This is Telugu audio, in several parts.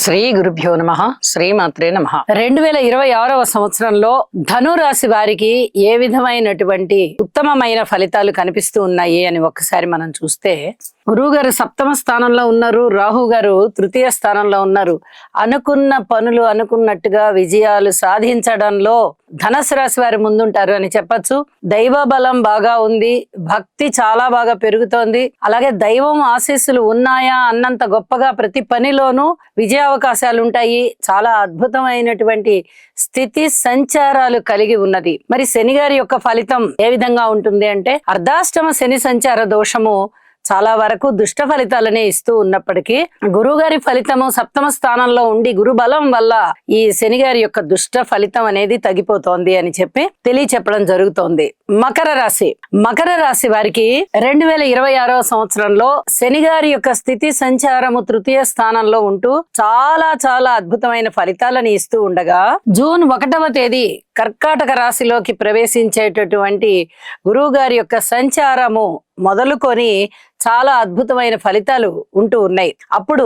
శ్రీ గురుభ్యో నమః. శ్రీమాత్రే నమః. 2026వ సంవత్సరంలో ధను రాశి వారికి ఏ విధమైనటువంటి ఉత్తమమైన ఫలితాలు కనిపిస్తూ ఉన్నాయి అని ఒక్కసారి మనం చూస్తే, గురువు గారు సప్తమ స్థానంలో ఉన్నారు, రాహు గారు తృతీయ స్థానంలో ఉన్నారు. అనుకున్న పనులు అనుకున్నట్టుగా విజయాలు సాధించడంలో ధనస్సు రాశి వారి ముందుంటారు అని చెప్పచ్చు. దైవ బలం బాగా ఉంది, భక్తి చాలా బాగా పెరుగుతోంది. అలాగే దైవం ఆశీస్సులు ఉన్నాయా అన్నంత గొప్పగా ప్రతి పనిలోనూ విజయావకాశాలు ఉంటాయి. చాలా అద్భుతమైనటువంటి స్థితి సంచారాలు కలిగి ఉన్నది. మరి శని గారి యొక్క ఫలితం ఏ విధంగా ఉంటుంది అంటే, అర్ధాష్టమ శని సంచార దోషము చాలా వరకు దుష్ట ఫలితాలనే ఇస్తూ ఉన్నప్పటికీ, గురువు గారి ఫలితము సప్తమ స్థానంలో ఉండి గురు బలం వల్ల ఈ శని గారి యొక్క దుష్ట ఫలితం అనేది తగ్గిపోతోంది అని చెప్పి తెలియచెప్పడం జరుగుతోంది. మకర రాశి వారికి 2026వ సంవత్సరంలో శని గారి యొక్క స్థితి సంచారము తృతీయ స్థానంలో ఉంటూ చాలా చాలా అద్భుతమైన ఫలితాలను ఇస్తూ ఉండగా, జూన్ 1వ తేదీ కర్కాటక రాశిలోకి ప్రవేశించేటటువంటి గురువు గారి యొక్క సంచారము మొదలుకొని చాలా అద్భుతమైన ఫలితాలు ఉంటూ ఉన్నాయి. అప్పుడు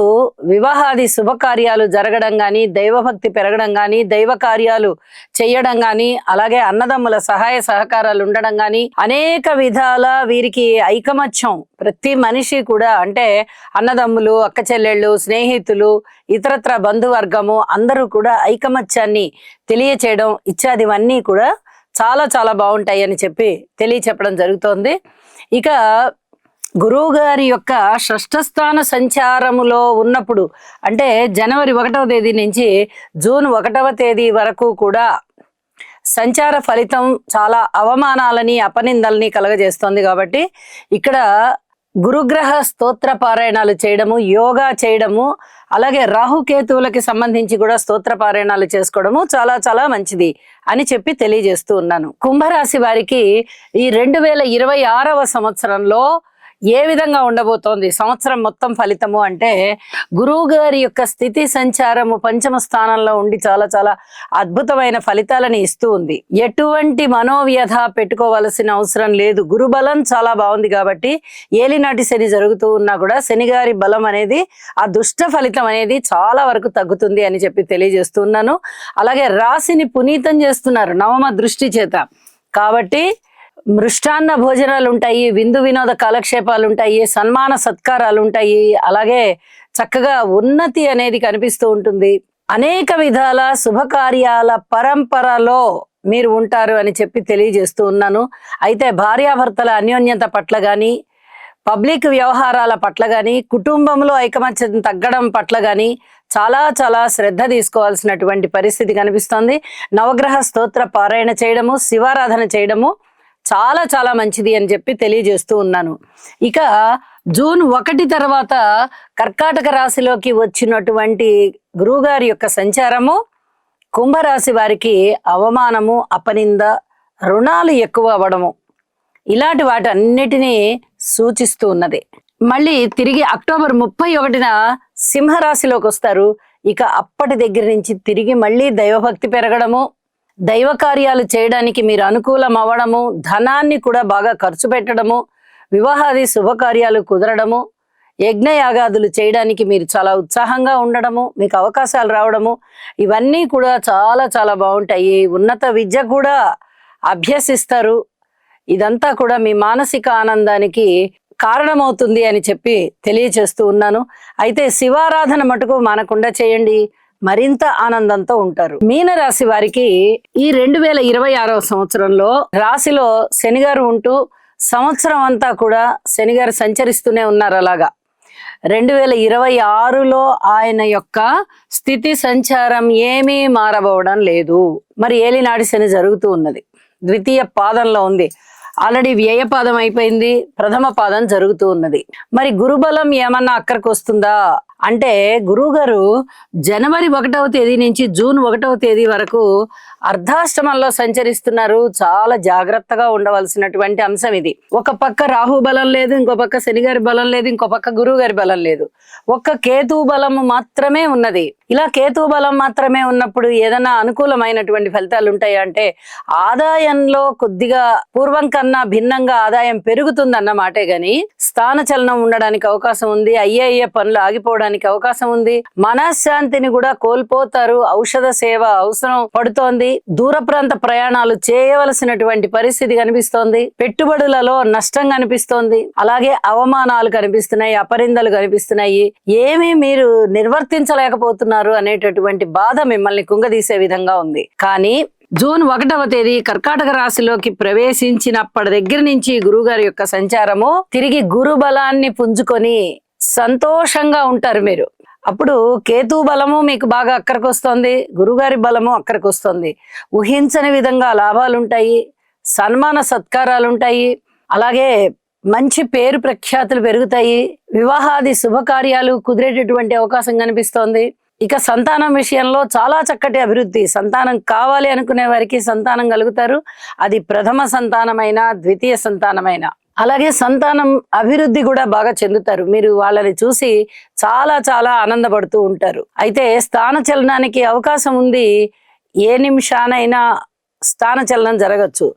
వివాహాది శుభకార్యాలు జరగడం గాని, దైవభక్తి పెరగడం గాని, దైవ కార్యాలు చేయడం గాని, అలాగే అన్నదమ్ముల సహాయ సహకారాలు ఉండడం గాని, అనేక విధాల వీరికి ఐకమత్యం, ప్రతి మనిషి కూడా అంటే అన్నదమ్ములు, అక్క చెల్లెళ్ళు, స్నేహితులు, ఇతరత్ర బంధువర్గము అందరూ కూడా ఐకమత్యాన్ని తెలియచేయడం ఇత్యాదివన్నీ కూడా చాలా చాలా బాగుంటాయి అని చెప్పి తెలియచెప్పడం జరుగుతోంది. ఇక గురువు గారి యొక్క షష్ఠస్థాన సంచారములో ఉన్నప్పుడు అంటే జనవరి 1వ తేదీ నుంచి జూన్ 1వ తేదీ వరకు కూడా సంచార ఫలితం చాలా అవమానాలని అపనిందల్ని కలగజేస్తోంది. కాబట్టి ఇక్కడ గురుగ్రహ స్తోత్ర పారాయణాలు చేయడము, యోగా చేయడము, అలాగే రాహుకేతువులకి సంబంధించి కూడా స్తోత్ర పారాయణాలు చేసుకోవడము చాలా చాలా మంచిది అని చెప్పి తెలియజేస్తూ ఉన్నాను. కుంభరాశి వారికి ఈ 2026వ సంవత్సరంలో ఏ విధంగా ఉండబోతోంది సంవత్సరం మొత్తం ఫలితము అంటే, గురువు గారి యొక్క స్థితి సంచారము పంచమ స్థానంలో ఉండి చాలా చాలా అద్భుతమైన ఫలితాలను ఇస్తూ ఉంది. ఎటువంటి మనోవ్యధ పెట్టుకోవలసిన అవసరం లేదు. గురుబలం చాలా బాగుంది కాబట్టి ఏలినాటి శని జరుగుతూ ఉన్నా కూడా శని గారి బలం అనేది, ఆ దుష్ట ఫలితం అనేది చాలా వరకు తగ్గుతుంది అని చెప్పి తెలియజేస్తున్నాను. అలాగే రాశిని పునీతం చేస్తున్నారు నవమ దృష్టి చేత. కాబట్టి మృష్టాన్న భోజనాలు ఉంటాయి, విందు వినోద కాలక్షేపాలు ఉంటాయి, సన్మాన సత్కారాలు ఉంటాయి, అలాగే చక్కగా ఉన్నతి అనేది కనిపిస్తూ ఉంటుంది. అనేక విధాల శుభకార్యాల పరంపరలో మీరు ఉంటారు అని చెప్పి తెలియజేస్తూ ఉన్నాను. అయితే భార్యాభర్తల అన్యోన్యత పట్ల కానీ, పబ్లిక్ వ్యవహారాల పట్ల కానీ, కుటుంబంలో ఐకమత్యం తగ్గడం పట్ల కానీ చాలా చాలా శ్రద్ధ తీసుకోవాల్సినటువంటి పరిస్థితి కనిపిస్తోంది. నవగ్రహ స్తోత్ర పారాయణ చేయడము, శివారాధన చేయడము చాలా చాలా మంచిది అని చెప్పి తెలియజేస్తూ ఉన్నాను. ఇక జూన్ 1 తర్వాత కర్కాటక రాశిలోకి వచ్చినటువంటి గురువుగారి యొక్క సంచారము కుంభరాశి వారికి అవమానము, అపనింద, రుణాలు ఎక్కువ అవ్వడము ఇలాంటి వాటి అన్నిటినీ సూచిస్తూ ఉన్నది. మళ్ళీ తిరిగి అక్టోబర్ 31న సింహరాశిలోకి వస్తారు. ఇక అప్పటి దగ్గర నుంచి తిరిగి మళ్ళీ దైవభక్తి పెరగడము, దైవ కార్యాలు చేయడానికి మీరు అనుకూలం అవ్వడము, ధనాన్ని కూడా బాగా ఖర్చు పెట్టడము, వివాహాది శుభకార్యాలు కుదరడము, యజ్ఞయాగాదులు చేయడానికి మీరు చాలా ఉత్సాహంగా ఉండడము, మీకు అవకాశాలు రావడము, ఇవన్నీ కూడా చాలా చాలా బాగుంటాయి. ఉన్నత విద్య కూడా అభ్యసిస్తారు. ఇదంతా కూడా మీ మానసిక ఆనందానికి కారణమవుతుంది అని చెప్పి తెలియచేస్తూ ఉన్నాను. అయితే శివారాధన మటుకు మానకుండా చేయండి, మరింత ఆనందంతో ఉంటారు. మీనరాశి వారికి ఈ 2026వ సంవత్సరంలో రాశిలో శనిగారు ఉంటూ సంవత్సరం అంతా కూడా శనిగారు సంచరిస్తూనే ఉన్నారు. అలాగా 2026లో ఆయన యొక్క స్థితి సంచారం ఏమీ మారబోవడం లేదు. మరి ఏలినాటి శని జరుగుతూ ఉన్నది, ద్వితీయ పాదంలో ఉంది. ఆల్రెడీ వ్యయ పాదం అయిపోయింది, ప్రథమ పాదం జరుగుతూ ఉన్నది. మరి గురుబలం ఏమన్నా అక్కడికి వస్తుందా అంటే, గురువు గారు జనవరి 1వ తేదీ నుంచి జూన్ 1వ తేదీ వరకు అర్ధాష్టమంలో సంచరిస్తున్నారు. చాలా జాగ్రత్తగా ఉండవలసినటువంటి అంశం ఇది. ఒక పక్క రాహు బలం లేదు, ఇంకో పక్క శని గారి బలం లేదు, ఇంకో పక్క గురువు గారి బలం లేదు. ఒక్క కేతు బలము మాత్రమే ఉన్నది. ఇలా కేతు బలం మాత్రమే ఉన్నప్పుడు ఏదైనా అనుకూలమైనటువంటి ఫలితాలు ఉంటాయి అంటే ఆదాయంలో కొద్దిగా పూర్వం కన్నా భిన్నంగా ఆదాయం పెరుగుతుంది అన్నమాటే గాని స్థాన చలనం ఉండడానికి అవకాశం ఉంది. అయ్యే పనులు ఆగిపోవడానికి అవకాశం ఉంది. మనశ్శాంతిని కూడా కోల్పోతారు. ఔషధ సేవ అవసరం పడుతోంది. దూర ప్రాంత ప్రయాణాలు చేయవలసినటువంటి పరిస్థితి కనిపిస్తోంది. పెట్టుబడులలో నష్టం కనిపిస్తోంది. అలాగే అవమానాలు కనిపిస్తున్నాయి, అపరిందలు కనిపిస్తున్నాయి. ఏమీ మీరు నిర్వర్తించలేకపోతున్నారు అనేటటువంటి బాధ మిమ్మల్ని కుంగదీసే విధంగా ఉంది. కానీ జూన్ 1వ తేదీ కర్కాటక రాశిలోకి ప్రవేశించినప్పటి దగ్గర నుంచి గురువుగారి యొక్క సంచారము తిరిగి గురు బలాన్ని పుంజుకొని సంతోషంగా ఉంటారు మీరు. అప్పుడు కేతు బలము మీకు బాగా అక్కడికి వస్తుంది, గురుగారి బలము అక్కడికి వస్తుంది. ఊహించని విధంగా లాభాలు ఉంటాయి, సన్మాన సత్కారాలు ఉంటాయి, అలాగే మంచి పేరు ప్రఖ్యాతులు పెరుగుతాయి, వివాహాది శుభకార్యాలు కుదిరేటటువంటి అవకాశం కనిపిస్తోంది. ఇక సంతానం విషయంలో చాలా చక్కటి అభివృద్ధి. సంతానం కావాలి అనుకునే వారికి సంతానం కలుగుతారు. అది ప్రథమ సంతానమైన, ద్వితీయ సంతానమైన. అలాగే సంతానం అభివృద్ధి కూడా బాగా చెందుతారు. మీరు వాళ్ళని చూసి చాలా చాలా ఆనందపడుతూ ఉంటారు. అయితే స్థాన చలనానికి అవకాశం ఉంది. ఏ నిమిషానైనా స్థాన చలనం జరగచ్చు.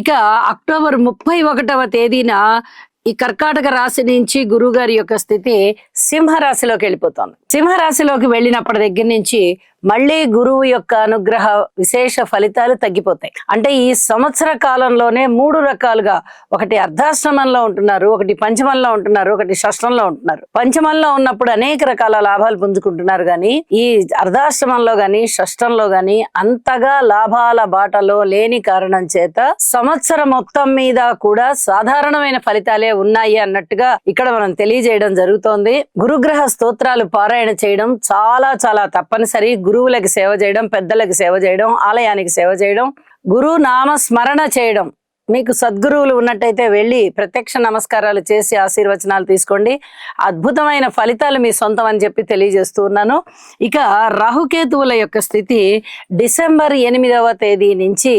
ఇక అక్టోబర్ 31వ తేదీన ఈ కర్కాటక రాశి నుంచి గురువుగారి యొక్క స్థితి సింహరాశిలోకి వెళ్ళిపోతుంది. సింహరాశిలోకి వెళ్ళినప్పటి దగ్గర నుంచి మళ్ళీ గురువు యొక్క అనుగ్రహ విశేష ఫలితాలు తగ్గిపోతాయి. అంటే ఈ సంవత్సర కాలంలోనే 3 రకాలుగా, ఒకటి అర్ధాష్టమంలో ఉంటున్నారు, ఒకటి పంచమంలో ఉంటున్నారు, ఒకటి షష్టంలో ఉంటున్నారు. పంచమంలో ఉన్నప్పుడు అనేక రకాల లాభాలు పుంజుకుంటున్నారు. కానీ ఈ అర్ధాష్టమంలో గాని షష్టంలో గాని అంతగా లాభాల బాటలో లేని కారణం చేత సంవత్సరం మొత్తం మీద కూడా సాధారణమైన ఫలితాలే ఉన్నాయి అన్నట్టుగా ఇక్కడ మనం తెలియజేయడం జరుగుతోంది. గురుగ్రహ స్తోత్రాలు పారాయణ చేయడం చాలా చాలా తప్పనిసరి. గురువులకి సేవ చేయడం, పెద్దలకి సేవ చేయడం, ఆలయానికి సేవ చేయడం, గురువు నామ స్మరణ చేయడం. మీకు సద్గురువులు ఉన్నట్టయితే వెళ్ళి ప్రత్యక్ష నమస్కారాలు చేసి ఆశీర్వచనాలు తీసుకోండి. అద్భుతమైన ఫలితాలు మీ సొంతం అని చెప్పి తెలియజేస్తూ ఉన్నాను. ఇక రాహుకేతువుల యొక్క స్థితి డిసెంబర్ 8వ తేదీ నుంచి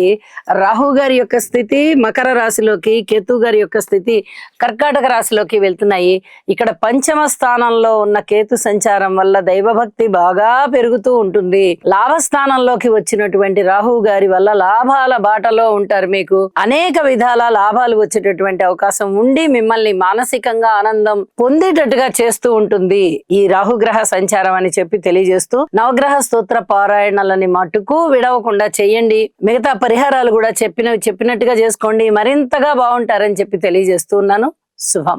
రాహు గారి యొక్క స్థితి మకర రాశిలోకి, కేతు గారి యొక్క స్థితి కర్కాటక రాశిలోకి వెళ్తున్నాయి. ఇక్కడ పంచమ స్థానంలో ఉన్న కేతు సంచారం వల్ల దైవభక్తి బాగా పెరుగుతూ ఉంటుంది. లాభస్థానంలోకి వచ్చినటువంటి రాహు గారి వల్ల లాభాల బాటలో ఉంటారు. మీకు అనేక విధాల లాభాలు వచ్చేటటువంటి అవకాశం ఉండి మిమ్మల్ని మానసికంగా ఆనందం పొందేటట్టుగా చేస్తూ ఉంటుంది ఈ రాహుగ్రహ సంచారం అని చెప్పి తెలియజేస్తూ, నవగ్రహ స్తోత్ర పారాయణలని మటుకు విడవకుండా చేయండి. మిగతా పరిహారాలు కూడా చెప్పినట్టుగా చేసుకోండి. మరింతగా బాగుంటారని చెప్పి తెలియజేస్తూ ఉన్నాను. శుభం.